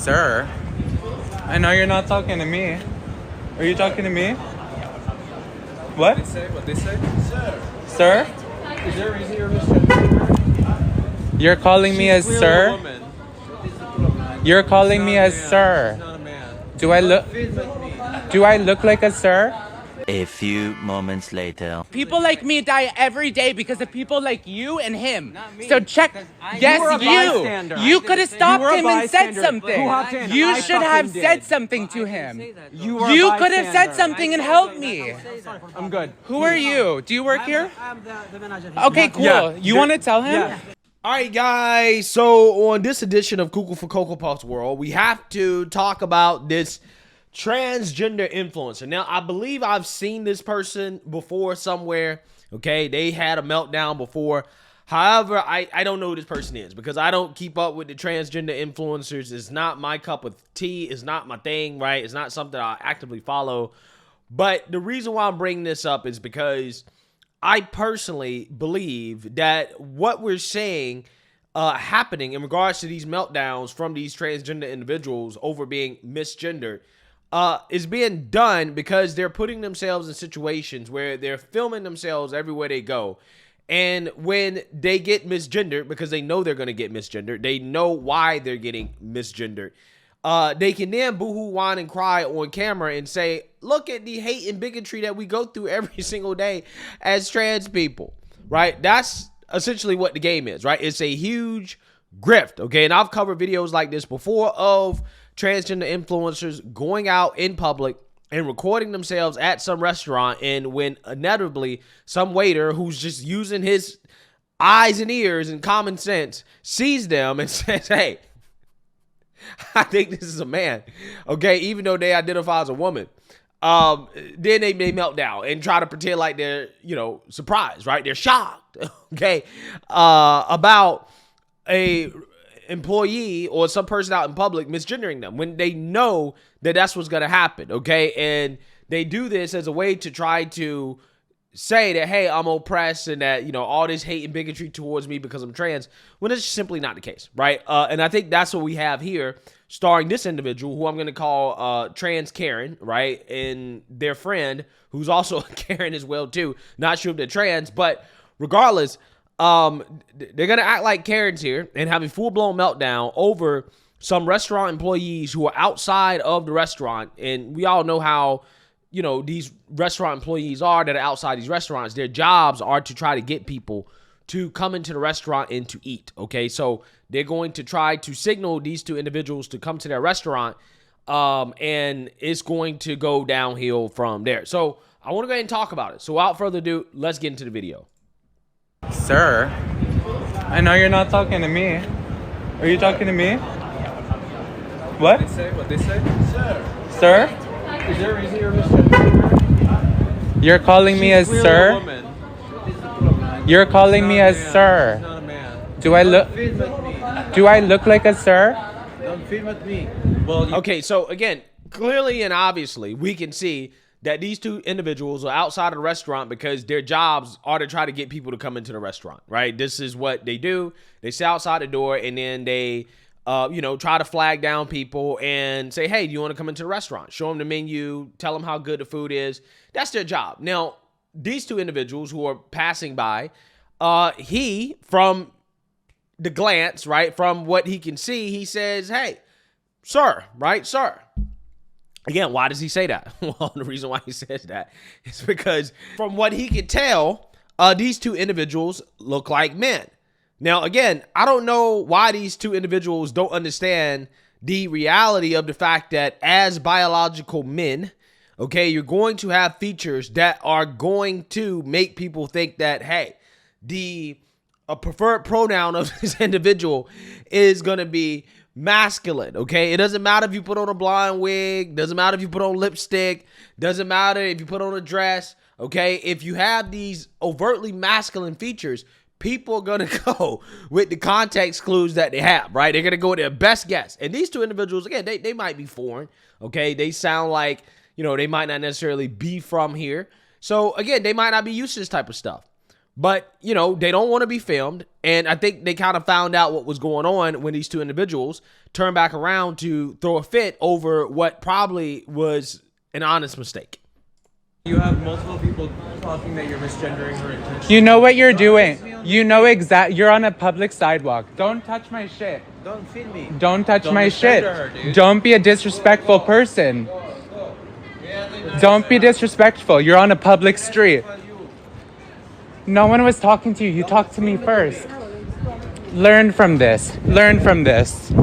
Sir, I know you're not talking to me. Are you talking to me? What? What they say? Sir? Is there a reason you're misgendering? You're calling me as She's clearly a sir? woman. You're calling me as She's sir. not a man. Do I look like a sir? A few moments later. People like me die every day because of people like you and him. Not me, So check. because Yes, You were a bystander. you could have stopped You were a him and said bystander. something. Who hopped in? You I should have fucking said did. something to him. You were a You could have said bystander. something and helped me. I'm good. Who are you? Do you work here? I'm the manager. Okay, cool. Yeah. You want to tell him? Yeah. All right, guys. So on this edition of Cuckoo for Cocoa Puffs World, we have to talk about this transgender influencer. Now, I believe I've seen this person before somewhere. Okay, they had a meltdown before. However, I don't know who this person is because I don't keep up with the transgender influencers. It's not my cup of tea. It's not my thing, right? It's not something I actively follow. But the reason why I'm bringing this up is because I personally believe that what we're seeing happening in regards to these meltdowns from these transgender individuals over being misgendered is being done because they're putting themselves in situations where they're filming themselves everywhere they go. And when they get misgendered, because they know they're going to get misgendered, they know why they're getting misgendered. They can then boohoo, whine, and cry on camera and say, look at the hate and bigotry that we go through every single day as trans people, right? That's essentially what the game is, right? It's a huge grift, okay? And I've covered videos like this before of transgender influencers going out in public and recording themselves at some restaurant, and when inevitably some waiter who's just using his eyes and ears and common sense sees them and says, hey, I think this is a man, okay, even though they identify as a woman, then they melt down and try to pretend like they're, surprised, right? They're shocked, okay, about a employee or some person out in public misgendering them when they know that that's what's going to happen, okay? And they do this as a way to try to say that, hey, I'm oppressed and that, all this hate and bigotry towards me because I'm trans, when it's simply not the case, right? And I think that's what we have here, starring this individual who I'm going to call Trans Karen, right? And their friend, who's also a Karen as well, too. Not sure if they're trans, but regardless, they're going to act like Karens here and have a full-blown meltdown over some restaurant employees who are outside of the restaurant. And we all know how, these restaurant employees are that are outside these restaurants. Their jobs are to try to get people to come into the restaurant and to eat, okay? So they're going to try to signal these two individuals to come to their restaurant, and it's going to go downhill from there. So I want to go ahead and talk about it. So without further ado, let's get into the video. Sir, I know you're not talking to me. Are you talking to me? What? What they say? Sir? Is there a reason you're misgendering? You're calling me as Clearly sir? a woman. You're calling me as She's sir. not a man. Do I look like a sir? Don't film at me. Well, Okay, so again, clearly and obviously, we can see that these two individuals are outside of the restaurant because their jobs are to try to get people to come into the restaurant, right? This is what they do. They sit outside the door and then they, try to flag down people and say, hey, do you want to come into the restaurant? Show them the menu, tell them how good the food is. That's their job. Now, these two individuals who are passing by, he, from the glance, right, from what he can see, he says, hey, sir, right, sir. Again, why does he say that? Well, the reason why he says that is because from what he can tell, these two individuals look like men. Now, again, I don't know why these two individuals don't understand the reality of the fact that as biological men, okay, you're going to have features that are going to make people think that, hey, the preferred pronoun of this individual is going to be masculine, okay? It doesn't matter if you put on a blonde wig, doesn't matter if you put on lipstick, doesn't matter if you put on a dress, okay? If you have these overtly masculine features, people are gonna go with the context clues that they have, right? They're gonna go with their best guess. And these two individuals, again, they might be foreign, okay? They sound like, they might not necessarily be from here. So again, they might not be used to this type of stuff. But, you know, they don't want to be filmed. And I think they kind of found out what was going on when these two individuals turned back around to throw a fit over what probably was an honest mistake. You have multiple people talking that you're misgendering her intentionally. You know what you're doing. You know you're on a public sidewalk. Don't touch my shit. Don't feed me. Don't touch my misgender shit. her, dude. Don't be a disrespectful person. Don't be disrespectful. You're on a public street. No one was talking to you. You talked to me first. Learn from this. Learn from this. You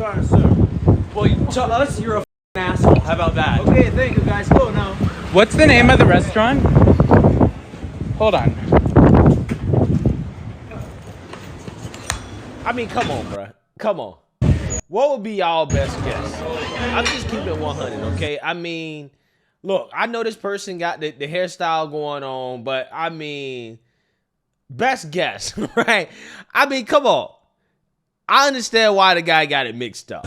are, sir. Well, to us, you're a asshole. How about that? Okay, thank you, guys. Go now. What's the name of the restaurant? Hold on. I mean, come on, bro. Come on. What would be y'all best guess? I'm just keeping it 100, okay? I mean, look, I know this person got the hairstyle going on, but I mean, best guess, right? I mean, come on. I understand why the guy got it mixed up,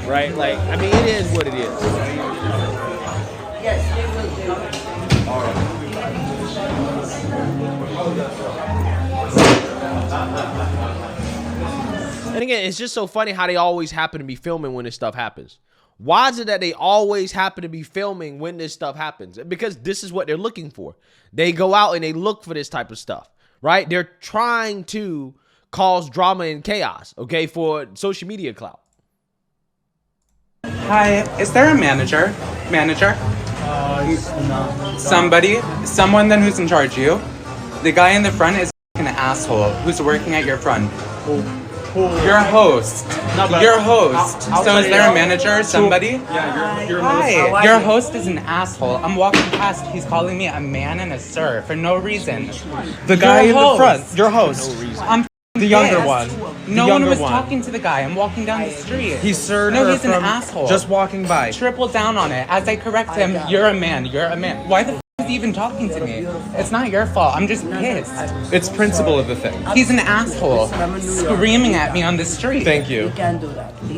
right? Like, I mean, it is what it is. And again, it's just so funny how they always happen to be filming when this stuff happens. Why is it that they always happen to be filming when this stuff happens? Because this is what they're looking for. They go out and they look for this type of stuff, right? They're trying to cause drama and chaos, okay, for social media clout. Hi, is there a manager? Manager? No. Someone then who's in charge of you. The guy in the front is an asshole who's working at your front. Your host. Your host. So is there a manager? Somebody? Yeah, you're Hi. Your host is an asshole. I'm walking past. He's calling me a man and a sir for no reason. The guy in the front, your host. I'm The younger pissed. one. No one was talking to the guy. I'm walking down the street. He served No, her he's an from asshole. just walking by. Triple down on it. As I correct him, you're a man. You're a man. Why the f is he even talking to me? It's not your fault. I'm just pissed. It's principle of the thing. He's an asshole. Screaming at me on the street. Thank you.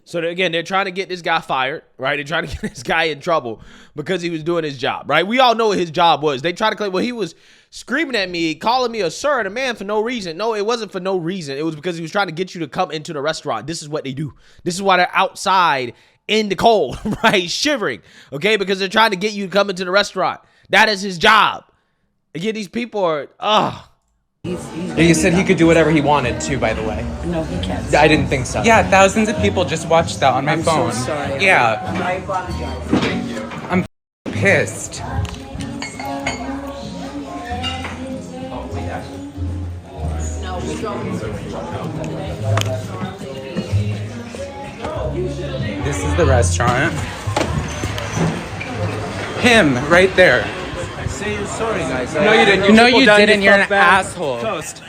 So again, they're trying to get this guy fired, right? They're trying to get this guy in trouble because he was doing his job, right? We all know what his job was. They try to claim, well, he was screaming at me, calling me a sir and a man for no reason. No, it wasn't for no reason. It was because he was trying to get you to come into the restaurant. This is what they do. This is why they're outside in the cold, right? Shivering, okay? Because they're trying to get you to come into the restaurant. That is his job. Again, these people are, He said he could do whatever he wanted to, by the way. No, he can't. I didn't think so. Yeah, thousands of people just watched that on my I'm phone. so sorry. Yeah, I apologize. I'm pissed. This is the restaurant. Him, right there. Say you're sorry, guys. No, you didn't. No, you tripled down didn't. your You're an fuck bag. asshole. Toast.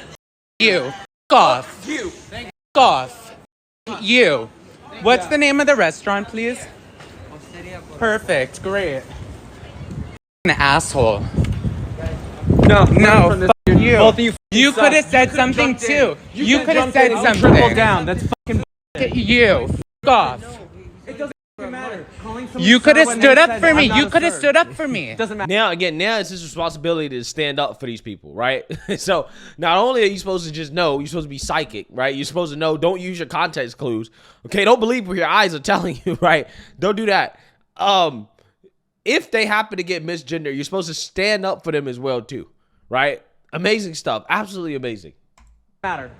You. F off. You. F off. You. What's the name of the restaurant, please? Perfect. Great. An asshole. No, No, from this- f you. Both of you. You suck. could have said something too. You could have jumped said in and something. tripled down. That's fucking. You. F off. It doesn't matter. Calling someone You could have sir when stood they up said, for "I'm me. not You a could have sir." stood up for me. It doesn't matter. now it's his responsibility to stand up for these people, right? So not only are you supposed to just know, you're supposed to be psychic, right? You're supposed to know, don't use your context clues. Okay, don't believe what your eyes are telling you, right? Don't do that. If they happen to get misgendered, you're supposed to stand up for them as well too, right? Amazing stuff. Absolutely amazing. Matter.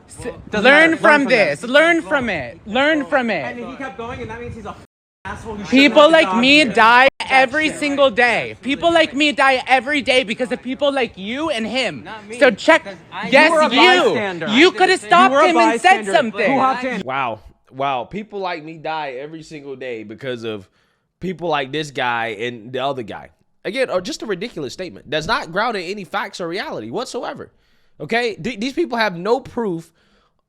Learn from this. Learn from it. Learn from And it. he kept going, and that means he's a asshole. You shouldn't People have the like dog me here. die every single day. People like me die every day because of people like you and him. So check. Yes, You were a bystander. you. You could have You stopped were a him and said bystander. something. Who hopped in? Wow. People like me die every single day because of people like this guy and the other guy. Again, or just a ridiculous statement that's not grounded in any facts or reality whatsoever. Okay? These people have no proof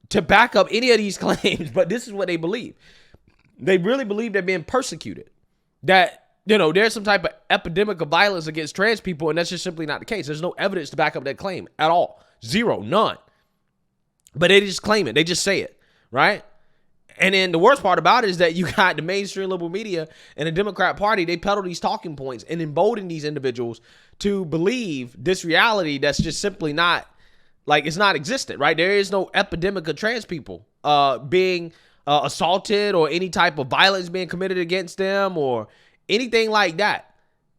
to back up any of these claims, but this is what they believe. They really believe they're being persecuted. That, you know, there's some type of epidemic of violence against trans people, and that's just simply not the case. There's no evidence to back up that claim at all. Zero, none. But they just claim it. They just say it, right? And then the worst part about it is that you got the mainstream liberal media and the Democrat Party, they peddle these talking points and embolden these individuals to believe this reality that's just simply not Like, it's not existent, right? There is no epidemic of trans people being assaulted or any type of violence being committed against them or anything like that.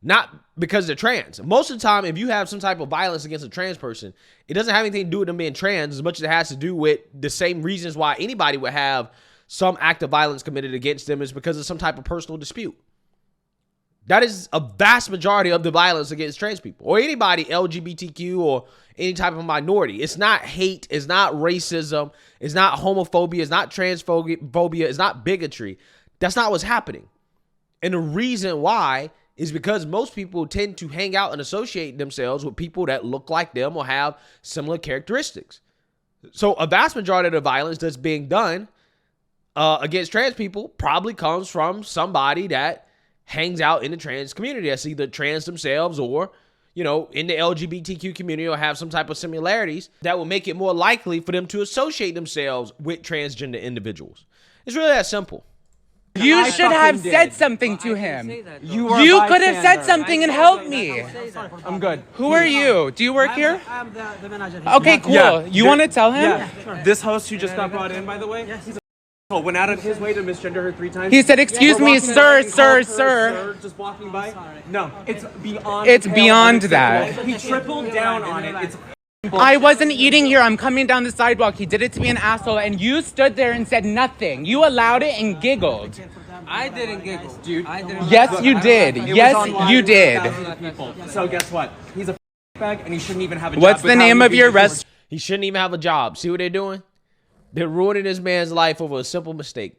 Not because they're trans. Most of the time, if you have some type of violence against a trans person, it doesn't have anything to do with them being trans as much as it has to do with the same reasons why anybody would have some act of violence committed against them is because of some type of personal dispute. That is a vast majority of the violence against trans people or anybody LGBTQ or any type of minority. It's not hate. It's not racism. It's not homophobia. It's not transphobia. It's not bigotry. That's not what's happening. And the reason why is because most people tend to hang out and associate themselves with people that look like them or have similar characteristics. So a vast majority of the violence that's being done against trans people probably comes from somebody that hangs out in the trans community that's either trans themselves or, you know, in the LGBTQ community or have some type of similarities that will make it more likely for them to associate themselves with transgender individuals. It's really that simple. You should have said something to him. You could have said something and helped me. I'm good. Who are you? Do you work here? I'm the manager here. Okay, cool. Yeah. You want to tell him? Yeah. This host who just got brought in, by the way, he's a went out of his way to misgender her 3 times. He said, "Excuse me, sir, sir." Just walking by. No, it's beyond. It's beyond that. He tripled down on it. It's I wasn't eating here. I'm coming down the sidewalk. He did it to be an asshole, and you stood there and said nothing. You allowed it and giggled. I didn't giggle, dude. I didn't. Yes, you did. Yes, you did. So guess what? He's a bag, and he shouldn't even have a job. What's the name of your restaurant? He shouldn't even have a job. See what they're doing? They're ruining this man's life over a simple mistake.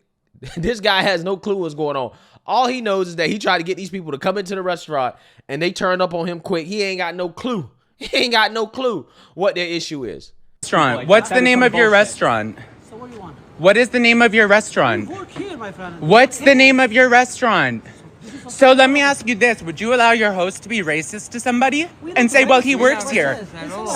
This guy has no clue what's going on. All he knows is that he tried to get these people to come into the restaurant, and they turned up on him quick. He ain't got no clue. He ain't got no clue what their issue is. Restaurant. What's the name of your restaurant? So what do you want? What is the name of your restaurant? Work here, my friend. What's the name of your restaurant? So let me ask you this. Would you allow your host to be racist to somebody and say, well, he works here?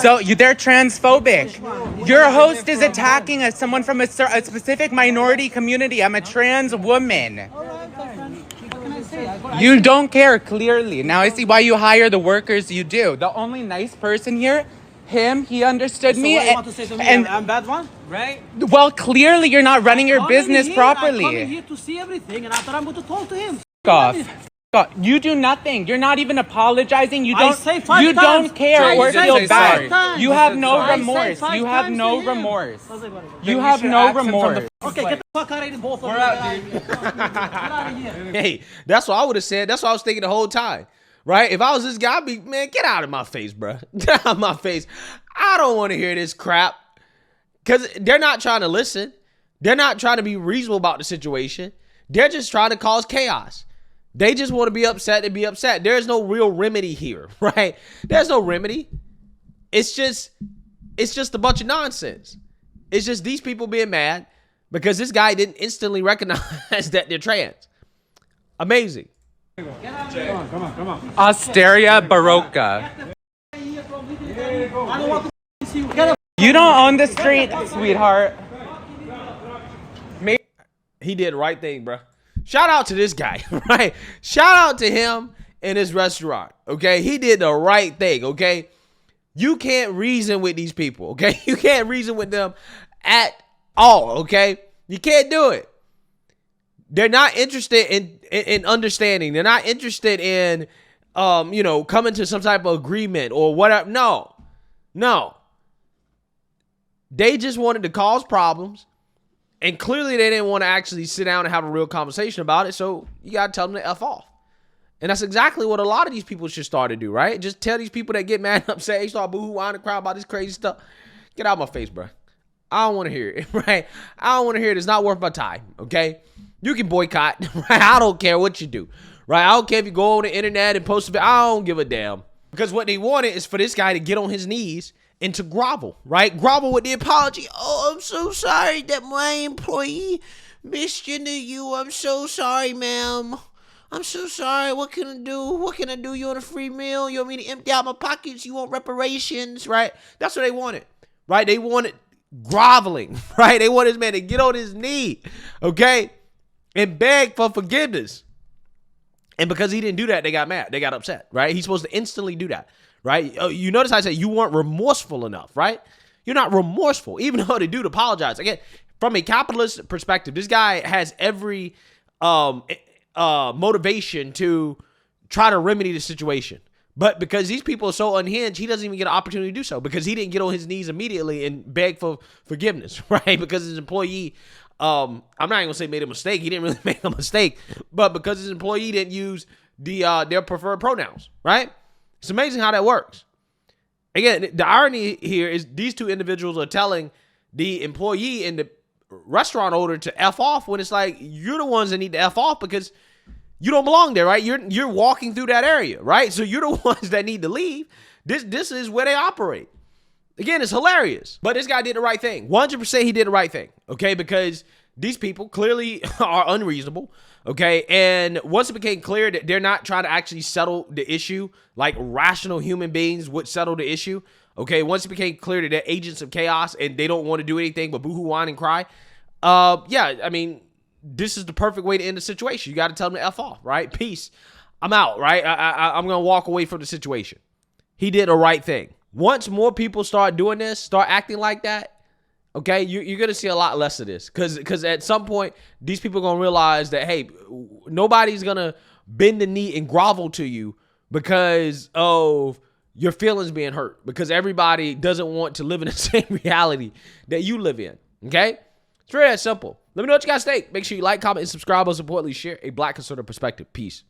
So they're transphobic. Your host is attacking someone from a specific minority community. I'm a trans woman. You don't care, clearly. Now I see why you hire the workers you do. The only nice person here, him, he understood me. What you want to say to me? And I'm bad one, right? well, clearly you're not running your business I'm properly. coming here to see everything, and I thought I'm going to talk to him. Off. God, you do nothing. You're not even apologizing. You I don't. say 5 You times. don't care I or say feel 5 bad. times. You have no I say remorse. 5 You have times no to him. remorse. What's it, what is it? You have no remorse. Okay, get the fuck out of here, both of you. Get out of here. Hey, that's what I would have said. That's what I was thinking the whole time. Right? If I was this guy, I'd be, man, get out of my face, bro. Get out of my face. I don't want to hear this crap. Because they're not trying to listen. They're not trying to be reasonable about the situation. They're just trying to cause chaos. They just want to be upset and be upset. There's no real remedy here, right? There's no remedy. It's just a bunch of nonsense. It's just these people being mad because this guy didn't instantly recognize that they're trans. Amazing. Come on. Osteria Barocca. I don't want to see you. Get up. You don't own the street, sweetheart. He did the right thing, bro. Shout out to this guy, right? Shout out to him in his restaurant, okay? He did the right thing, okay? You can't reason with these people, okay? You can't reason with them at all, okay? You can't do it. They're not interested in understanding. They're not interested in, coming to some type of agreement or whatever. No. They just wanted to cause problems. And clearly they didn't want to actually sit down and have a real conversation about it. So you got to tell them to F off. And that's exactly what a lot of these people should start to do, right? Just tell these people that get mad and upset, they start boo-hoo-hooing the crowd about this crazy stuff. Get out of my face, bro. I don't want to hear it, right? I don't want to hear it. It's not worth my time, okay? You can boycott, right? I don't care what you do, right? I don't care if you go on the internet and post a I don't give a damn. Because what they wanted is for this guy to get on his knees and to grovel, right? Grovel with the apology. Oh, I'm so sorry that my employee misgendered you. I'm so sorry, ma'am. I'm so sorry. What can I do? What can I do? You want a free meal? You want me to empty out my pockets? You want reparations, right? That's what they wanted, right? They wanted groveling, right? They want this man to get on his knee, okay? And beg for forgiveness. And because he didn't do that, they got mad. They got upset, right? He's supposed to instantly do that. Right? You notice I said you weren't remorseful enough, right? You're not remorseful, even though the dude apologized. Again, from a capitalist perspective, this guy has every motivation to try to remedy the situation. But because these people are so unhinged, he doesn't even get an opportunity to do so because he didn't get on his knees immediately and beg for forgiveness, right? Because his employee, I'm not even gonna say made a mistake. He didn't really make a mistake, but because his employee didn't use their preferred pronouns, right? It's amazing how that works. Again, the irony here is these two individuals are telling the employee and the restaurant owner to F off when it's like, you're the ones that need to F off because you don't belong there, right? You're walking through that area, right? So you're the ones that need to leave. This is where they operate. Again, it's hilarious. But this guy did the right thing. 100% he did the right thing, okay? Because these people clearly are unreasonable, okay? And once it became clear that they're not trying to actually settle the issue like rational human beings would settle the issue, okay? Once it became clear that they're agents of chaos and they don't want to do anything but boohoo, whine, and cry, yeah, I mean, this is the perfect way to end the situation. You got to tell them to F off, right? Peace. I'm out, right? I'm going to walk away from the situation. He did the right thing. Once more people start doing this, start acting like that, okay, you're going to see a lot less of this. Because at some point, these people are going to realize that, hey, nobody's going to bend the knee and grovel to you because of your feelings being hurt. Because everybody doesn't want to live in the same reality that you live in, okay? It's very simple. Let me know what you guys think. Make sure you like, comment, and subscribe. Most importantly, share a Black conservative perspective. Peace.